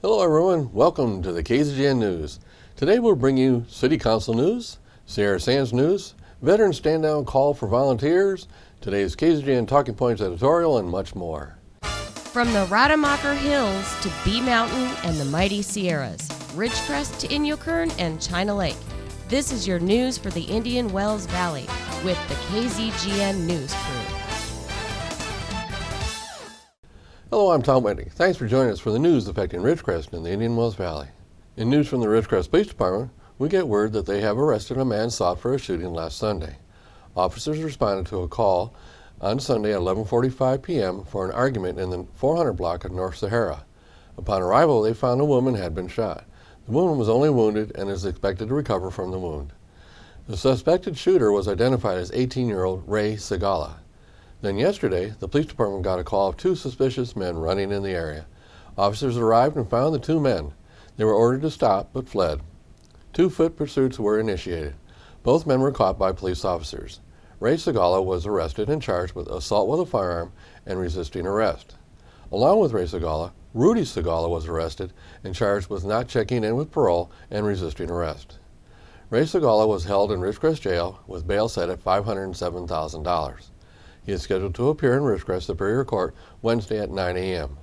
Hello everyone, welcome to the KZGN News. Today we'll bring you City Council news, Sierra Sands news, veteran stand-down call for volunteers, today's KZGN Talking Points editorial, and much more. From the Rademacher Hills to Bee Mountain and the mighty Sierras, Ridgecrest to Inyokern and China Lake, this is your news for the Indian Wells Valley with the KZGN News crew. Hello, I'm Tom Whitney. Thanks for joining us for the news affecting Ridgecrest and the Indian Wells Valley. In news from the Ridgecrest Police Department, we get word that they have arrested a man sought for a shooting last Sunday. Officers responded to a call on Sunday at 11:45 p.m. for an argument in the 400 block of North Sahara. Upon arrival, they found a woman had been shot. The woman was only wounded and is expected to recover from the wound. The suspected shooter was identified as 18-year-old Ray Segala. Then yesterday, the police department got a call of two suspicious men running in the area. Officers arrived and found the two men. They were ordered to stop but fled. 2-foot pursuits were initiated. Both men were caught by police officers. Ray Segala was arrested and charged with assault with a firearm and resisting arrest. Along with Ray Segala, Rudy Segala was arrested and charged with not checking in with parole and resisting arrest. Ray Segala was held in Ridgecrest Jail with bail set at $507,000. He is scheduled to appear in Ridgecrest Superior Court Wednesday at 9 a.m.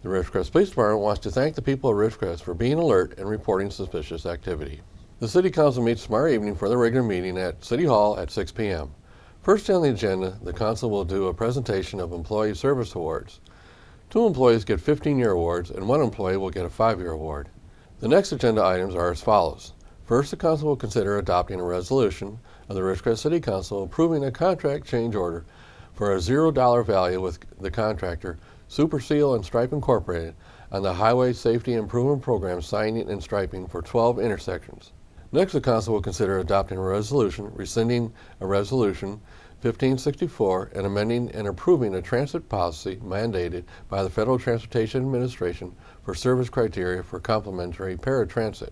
The Ridgecrest Police Department wants to thank the people of Ridgecrest for being alert and reporting suspicious activity. The City Council meets tomorrow evening for the regular meeting at City Hall at 6 p.m. First on the agenda, the Council will do a presentation of Employee Service Awards. 2 employees get 15-year awards and 1 employee will get a 5-year award. The next agenda items are as follows. First, the Council will consider adopting a resolution of the Ridgecrest City Council approving a contract change order for a $0 value with the contractor Super Seal and Stripe Incorporated on the Highway Safety Improvement Program signing and striping for 12 intersections. Next, the Council will consider adopting a resolution rescinding a resolution 1564 and amending and approving a transit policy mandated by the Federal Transportation Administration for service criteria for complementary paratransit.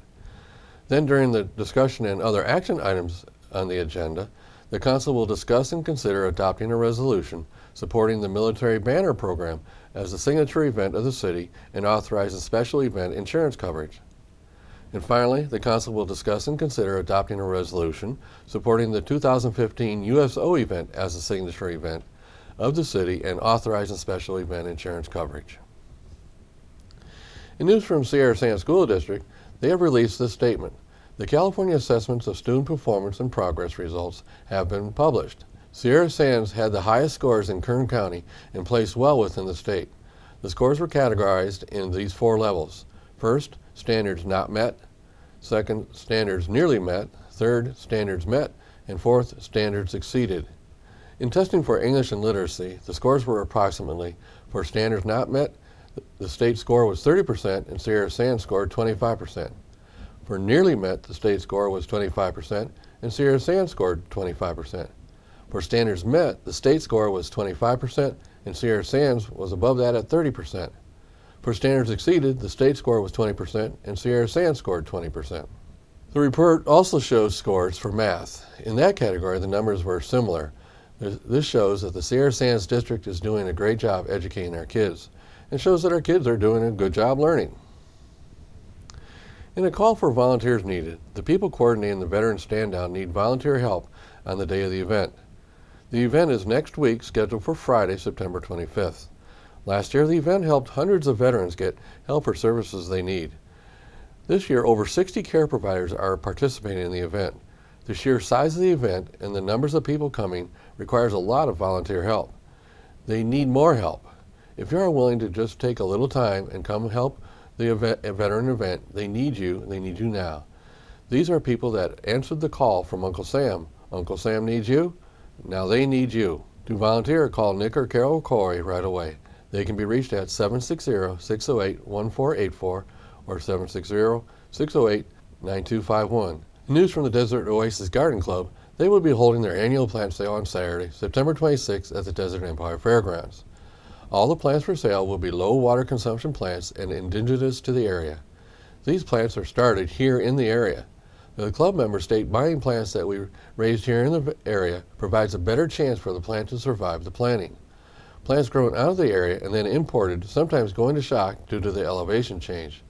Then, during the discussion and other action items on the agenda, the Council will discuss and consider adopting a resolution supporting the Military Banner Program as the signature event of the city and authorizing special event insurance coverage. And finally, the Council will discuss and consider adopting a resolution supporting the 2015 USO event as a signature event of the city and authorizing special event insurance coverage. In news from Sierra Sands School District, they have released this statement. The California Assessments of Student Performance and Progress results have been published. Sierra Sands had the highest scores in Kern County and placed well within the state. The scores were categorized in these 4 levels. First, standards not met. Second, standards nearly met. Third, standards met. And fourth, standards exceeded. In testing for English and literacy, the scores were approximately, for standards not met, the state score was 30% and Sierra Sands scored 25%. For nearly met, the state score was 25% and Sierra Sands scored 25%. For standards met, the state score was 25% and Sierra Sands was above that at 30%. For standards exceeded, the state score was 20% and Sierra Sands scored 20%. The report also shows scores for math. In that category, the numbers were similar. This shows that the Sierra Sands District is doing a great job educating our kids and shows that our kids are doing a good job learning. In a call for volunteers needed, the people coordinating the Veteran Stand-Down need volunteer help on the day of the event. The event is next week, scheduled for Friday, September 25th. Last year, the event helped hundreds of veterans get help for services they need. This year, over 60 care providers are participating in the event. The sheer size of the event and the numbers of people coming requires a lot of volunteer help. They need more help. If you are willing to just take a little time and come help the veteran event, they need you now. These are people that answered the call from Uncle Sam. Uncle Sam needs you, now they need you. To volunteer, call Nick or Carol Corey right away. They can be reached at 760-608-1484 or 760-608-9251. News from the Desert Oasis Garden Club, they will be holding their annual plant sale on Saturday, September 26th at the Desert Empire Fairgrounds. All the plants for sale will be low water consumption plants and indigenous to the area. These plants are started here in the area. The club members state buying plants that we raised here in the area provides a better chance for the plant to survive the planting. Plants grown out of the area and then imported sometimes go into shock due to the elevation change.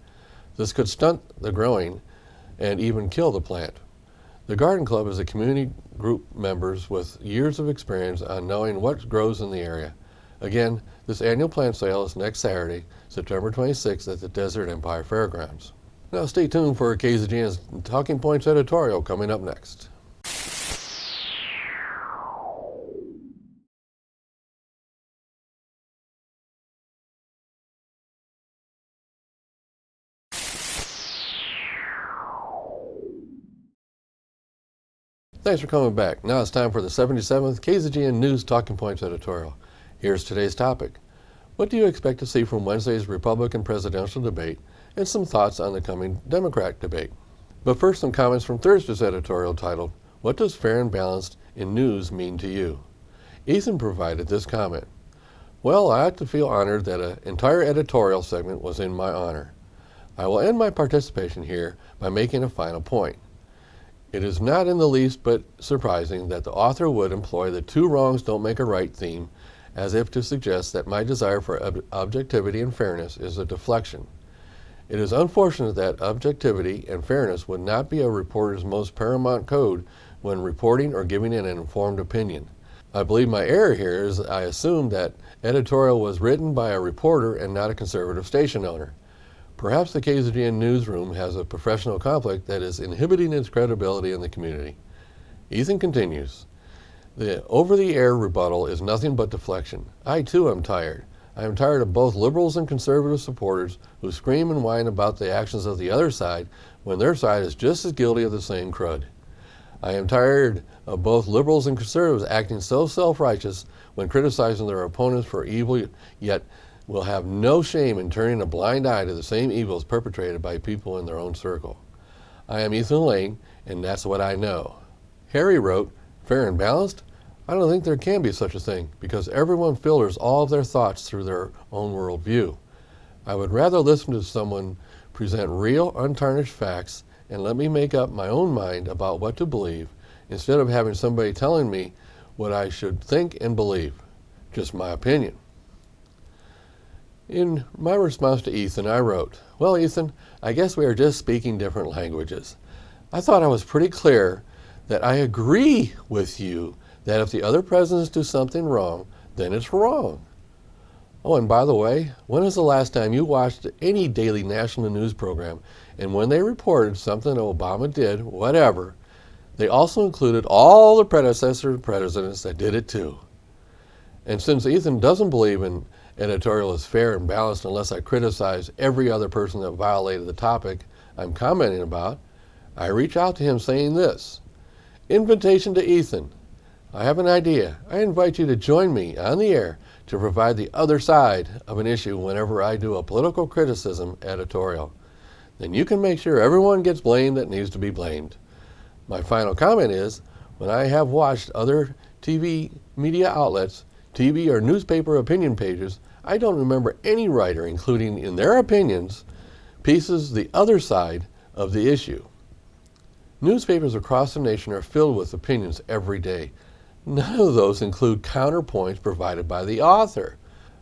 This could stunt the growing and even kill the plant. The Garden Club is a community group members with years of experience on knowing what grows in the area. Again, this annual plant sale is next Saturday, September 26th at the Desert Empire Fairgrounds. Now stay tuned for KZGN's Talking Points editorial coming up next. Thanks for coming back. Now it's time for the 77th KZGN News Talking Points editorial. Here's today's topic. What do you expect to see from Wednesday's Republican presidential debate, and some thoughts on the coming Democrat debate? But first, some comments from Thursday's editorial titled, What Does Fair and Balanced in News Mean to You? Ethan provided this comment. Well, I ought to feel honored that an entire editorial segment was in my honor. I will end my participation here by making a final point. It is not in the least but surprising that the author would employ the two wrongs don't make a right theme as if to suggest that my desire for objectivity and fairness is a deflection. It is unfortunate that objectivity and fairness would not be a reporter's most paramount code when reporting or giving an informed opinion. I believe my error here is I assumed that editorial was written by a reporter and not a conservative station owner. Perhaps the KZGN newsroom has a professional conflict that is inhibiting its credibility in the community. Ethan continues, the over-the-air rebuttal is nothing but deflection. I too am tired. I am tired of both liberals and conservative supporters who scream and whine about the actions of the other side when their side is just as guilty of the same crud. I am tired of both liberals and conservatives acting so self-righteous when criticizing their opponents for evil, yet will have no shame in turning a blind eye to the same evils perpetrated by people in their own circle. I am Ethan Lane, and that's what I know. Harry wrote, Fair and balanced? I don't think there can be such a thing, because everyone filters all of their thoughts through their own worldview. I would rather listen to someone present real, untarnished facts and let me make up my own mind about what to believe, instead of having somebody telling me what I should think and believe. Just my opinion. In my response to Ethan, I wrote, Well, Ethan, I guess we are just speaking different languages. I thought I was pretty clear that I agree with you that if the other presidents do something wrong, then it's wrong. Oh, and by the way, when was the last time you watched any daily national news program, and when they reported something that Obama did, whatever, they also included all the predecessor presidents that did it too? And since Ethan doesn't believe in editorial is fair and balanced unless I criticize every other person that violated the topic I'm commenting about, I reach out to him saying this. Invitation to Ethan. I have an idea. I invite you to join me on the air to provide the other side of an issue whenever I do a political criticism editorial. Then you can make sure everyone gets blamed that needs to be blamed. My final comment is, when I have watched other TV media outlets, TV or newspaper opinion pages, I don't remember any writer including in their opinions pieces the other side of the issue. Newspapers across the nation are filled with opinions every day. None of those include counterpoints provided by the author.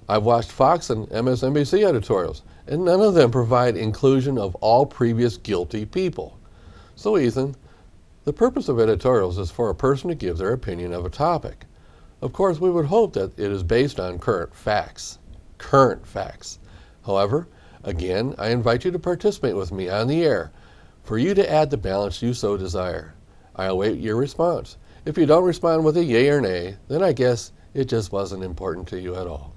I've watched Fox and MSNBC editorials, and none of them provide inclusion of all previous guilty people. So Ethan, the purpose of editorials is for a person to give their opinion of a topic. Of course, we would hope that it is based on current facts. However, again, I invite you to participate with me on the air for you to add the balance you so desire. I await your response. If you don't respond with a yay or nay, then I guess it just wasn't important to you at all.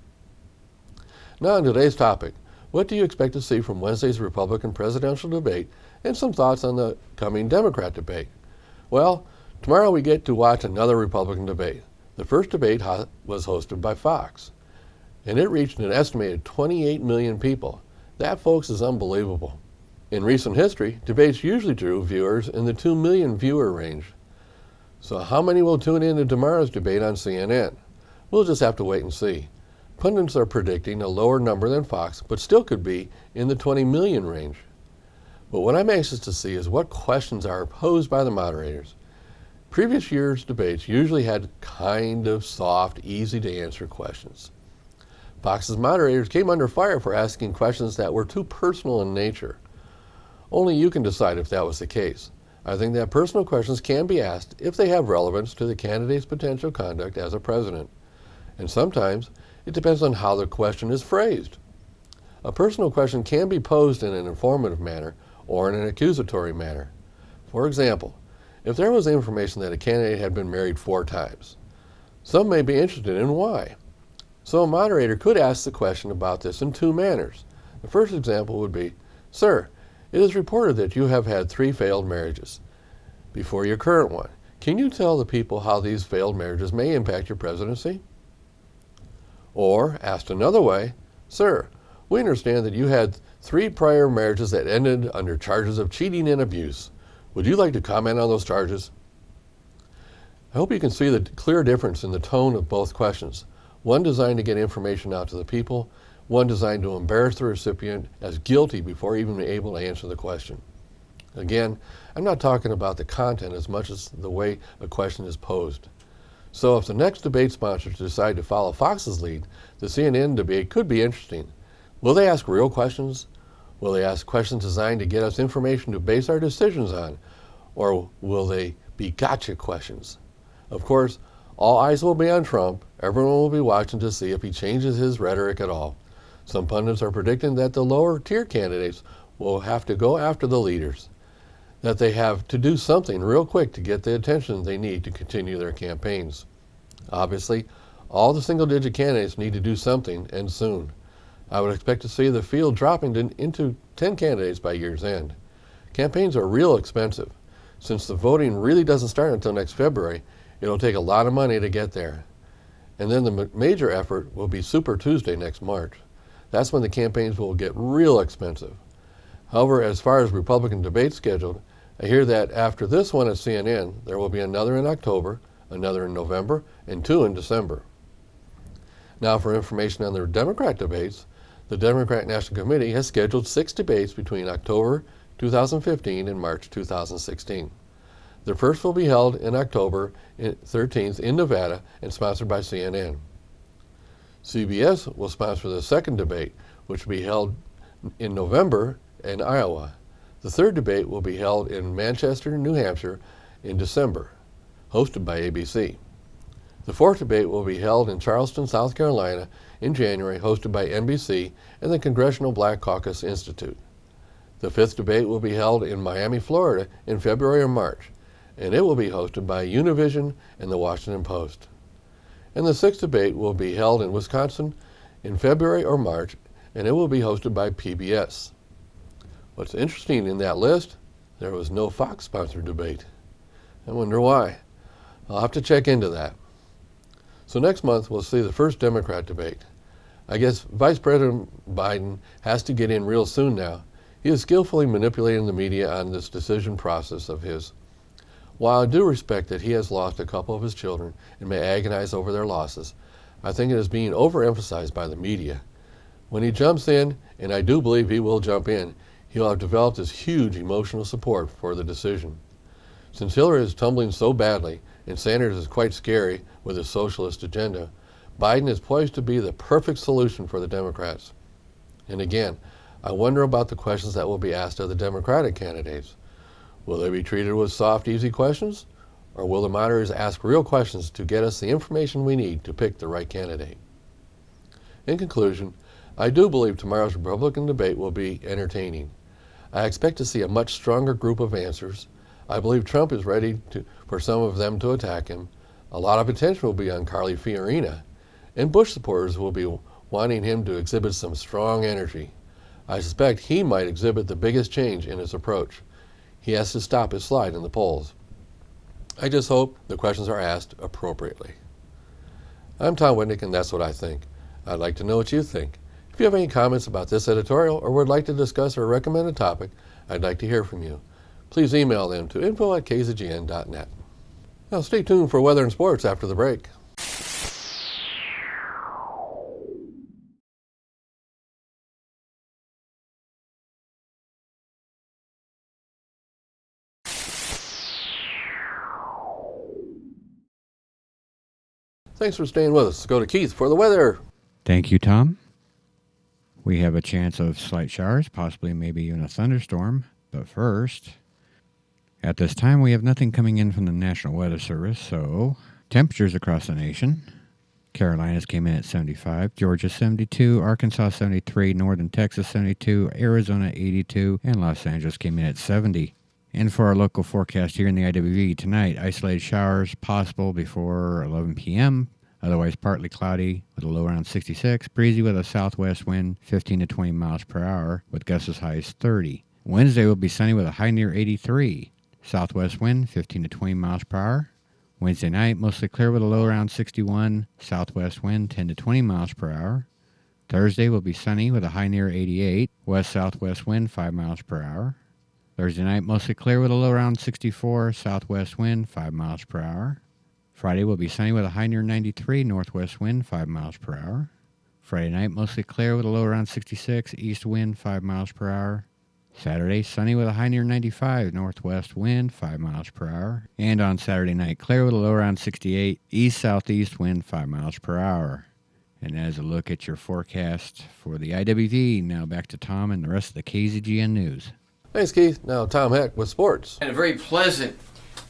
Now on today's topic, what do you expect to see from Wednesday's Republican presidential debate, and some thoughts on the coming Democrat debate? Well, tomorrow we get to watch another Republican debate. The first debate was hosted by Fox, and it reached an estimated 28 million people. That, folks, is unbelievable. In recent history, debates usually drew viewers in the 2 million viewer range. So how many will tune in to tomorrow's debate on CNN? We'll just have to wait and see. Pundits are predicting a lower number than Fox, but still could be in the 20 million range. But what I'm anxious to see is what questions are posed by the moderators. Previous year's debates usually had kind of soft, easy-to-answer questions. Fox's moderators came under fire for asking questions that were too personal in nature. Only you can decide if that was the case. I think that personal questions can be asked if they have relevance to the candidate's potential conduct as a president. And sometimes it depends on how the question is phrased. A personal question can be posed in an informative manner or in an accusatory manner. For example, if there was information that a candidate had been married 4 times, some may be interested in why. So a moderator could ask the question about this in 2 manners. The first example would be, "Sir, it is reported that you have had 3 failed marriages before your current one. Can you tell the people how these failed marriages may impact your presidency?" Or, asked another way, "Sir, we understand that you had 3 prior marriages that ended under charges of cheating and abuse. Would you like to comment on those charges?" I hope you can see the clear difference in the tone of both questions. One designed to get information out to the people, one designed to embarrass the recipient as guilty before even able to answer the question. Again, I'm not talking about the content as much as the way a question is posed. So if the next debate sponsors decide to follow Fox's lead, the CNN debate could be interesting. Will they ask real questions? Will they ask questions designed to get us information to base our decisions on? Or will they be gotcha questions? Of course, all eyes will be on Trump. Everyone will be watching to see if he changes his rhetoric at all. Some pundits are predicting that the lower tier candidates will have to go after the leaders, that they have to do something real quick to get the attention they need to continue their campaigns. Obviously, all the single-digit candidates need to do something, and soon. I would expect to see the field dropping into 10 candidates by year's end. Campaigns are real expensive. Since the voting really doesn't start until next February, it'll take a lot of money to get there. And then the major effort will be Super Tuesday next March. That's when the campaigns will get real expensive. However, as far as Republican debates scheduled, I hear that after this one at CNN, there will be another in October, another in November, and 2 in December. Now for information on the Democrat debates, the Democrat National Committee has scheduled 6 debates between October 2015 and March 2016. The first will be held in October 13th in Nevada and sponsored by CNN. CBS will sponsor the second debate, which will be held in November in Iowa. The third debate will be held in Manchester, New Hampshire in December, hosted by ABC. The fourth debate will be held in Charleston, South Carolina in January, hosted by NBC and the Congressional Black Caucus Institute. The fifth debate will be held in Miami, Florida in February or March, and it will be hosted by Univision and the Washington Post. And the sixth debate will be held in Wisconsin in February or March, and it will be hosted by PBS. What's interesting in that list, there was no Fox-sponsored debate. I wonder why. I'll have to check into that. So next month, we'll see the first Democrat debate. I guess Vice President Biden has to get in real soon now. He is skillfully manipulating the media on this decision process of his. While I do respect that he has lost a couple of his children and may agonize over their losses, I think it is being overemphasized by the media. When he jumps in, and I do believe he will jump in, he'll have developed this huge emotional support for the decision. Since Hillary is tumbling so badly, and Sanders is quite scary with his socialist agenda, Biden is poised to be the perfect solution for the Democrats. And again, I wonder about the questions that will be asked of the Democratic candidates. Will they be treated with soft, easy questions? Or will the moderators ask real questions to get us the information we need to pick the right candidate? In conclusion, I do believe tomorrow's Republican debate will be entertaining. I expect to see a much stronger group of answers. I believe Trump is ready for some of them to attack him. A lot of attention will be on Carly Fiorina, and Bush supporters will be wanting him to exhibit some strong energy. I suspect he might exhibit the biggest change in his approach. He has to stop his slide in the polls. I just hope the questions are asked appropriately. I'm Tom Whitnick, and that's what I think. I'd like to know what you think. If you have any comments about this editorial or would like to discuss or recommend a topic, I'd like to hear from you. Please email them to info@kzgn.net. Now stay tuned for weather and sports after the break. Thanks for staying with us. Let's go to Keith for the weather. Thank you, Tom. We have a chance of slight showers, possibly maybe even a thunderstorm But first, at this time we have nothing coming in from the National Weather Service, so temperatures across the nation. Carolinas came in at 75, Georgia 72, Arkansas 73, Northern Texas 72, Arizona 82, and Los Angeles came in at 70. And for our local forecast here in the IWV tonight, isolated showers possible before 11 p.m., otherwise partly cloudy with a low around 66, breezy with a southwest wind 15 to 20 miles per hour with gusts as high as 30. Wednesday will be sunny with a high near 83, southwest wind 15 to 20 miles per hour. Wednesday night, mostly clear with a low around 61, southwest wind 10 to 20 miles per hour. Thursday will be sunny with a high near 88, west-southwest wind 5 miles per hour. Thursday night, mostly clear with a low around 64, southwest wind 5 miles per hour. Friday will be sunny with a high near 93, northwest wind 5 miles per hour. Friday night, mostly clear with a low around 66, east wind 5 miles per hour. Saturday, sunny with a high near 95, northwest wind 5 miles per hour. And on Saturday night, clear with a low around 68, east-southeast wind 5 miles per hour. And as a look at your forecast for the IWV, now back to Tom and the rest of the KZGN News. Thanks, Keith. Now Tom Heck with sports. And a very pleasant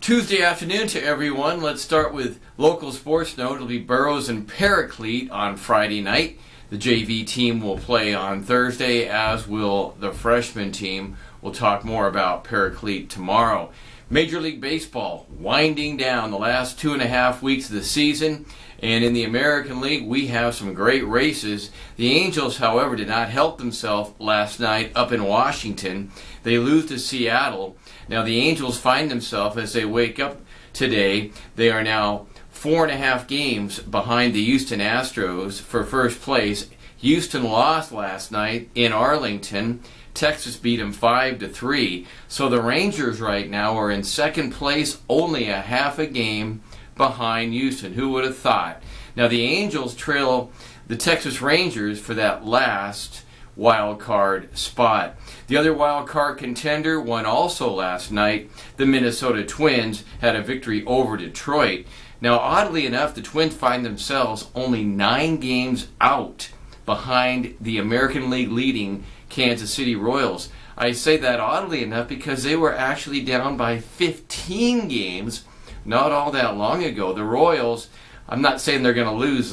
Tuesday afternoon to everyone. Let's start with local sports note. It'll be Burroughs and Paraclete on Friday night. The JV team will play on Thursday, as will the freshman team. We'll talk more about Paraclete tomorrow. Major League Baseball winding down the last 2.5 weeks of the season. And in the American League, we have some great races. The Angels, however, did not help themselves last night up in Washington. They lose to Seattle. Now the Angels find themselves, as they wake up today, they are now 4.5 games behind the Houston Astros for first place. Houston lost last night in Arlington. Texas beat them 5-3. So the Rangers right now are in second place, only a half a game behind Houston. Who would have thought? Now the Angels trail the Texas Rangers for that last wild card spot. The other wild card contender won also last night. The Minnesota Twins had a victory over Detroit. Now, oddly enough, the Twins find themselves only 9 games out behind the American League leading Kansas City Royals. I say that oddly enough because they were actually down by 15 games not all that long ago. The Royals, I'm not saying they're going to lose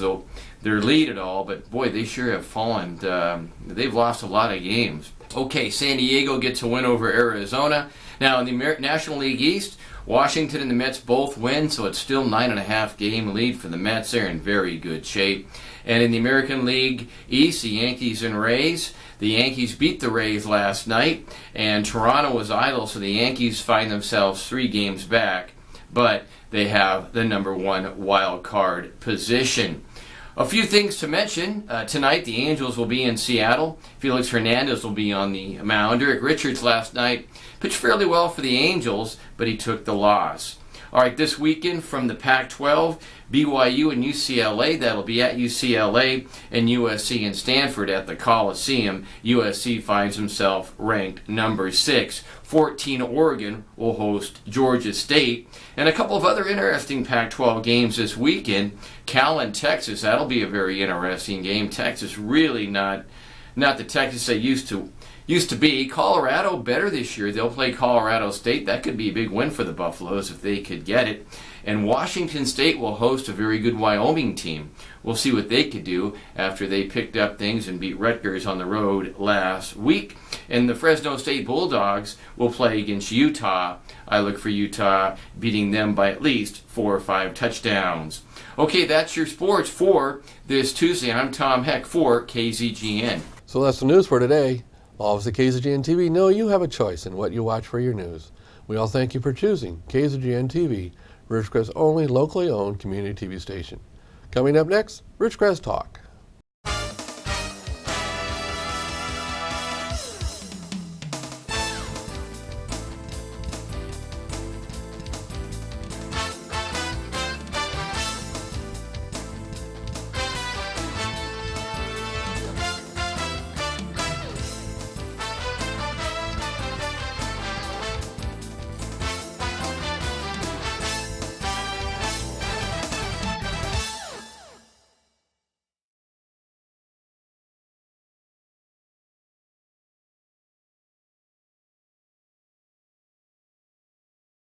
their lead at all, but boy, they sure have fallen. They've lost a lot of games. Okay, San Diego gets a win over Arizona. Now, in the National League East, Washington and the Mets both win, so it's still 9.5 game lead for the Mets. They're in very good shape. And in the American League East, the Yankees and Rays. The Yankees beat the Rays last night, and Toronto was idle, so the Yankees find themselves 3 games back, but they have the number 1 wild card position. A few things to mention. Tonight, the Angels will be in Seattle. Felix Hernandez will be on the mound. Eric Richards last night pitched fairly well for the Angels, but he took the loss. All right, this weekend from the Pac-12, BYU and UCLA. That'll be at UCLA, and USC and Stanford at the Coliseum. USC finds himself ranked number 6. 14 Oregon will host Georgia State. And a couple of other interesting Pac-12 games this weekend. Cal and Texas, that'll be a very interesting game. Texas really not the Texas they used to be. Colorado better this year. They'll play Colorado State. That could be a big win for the Buffaloes if they could get it. And Washington State will host a very good Wyoming team. We'll see what they could do after they picked up things and beat Rutgers on the road last week. And the Fresno State Bulldogs will play against Utah. I look for Utah beating them by at least 4 or 5 touchdowns. Okay, that's your sports for this Tuesday. I'm Tom Heck for KZGN. So that's the news for today. All of us at KZGN-TV know you have a choice in what you watch for your news. We all thank you for choosing KZGN-TV, Ridgecrest's only locally owned community TV station. Coming up next, Ridgecrest Talk.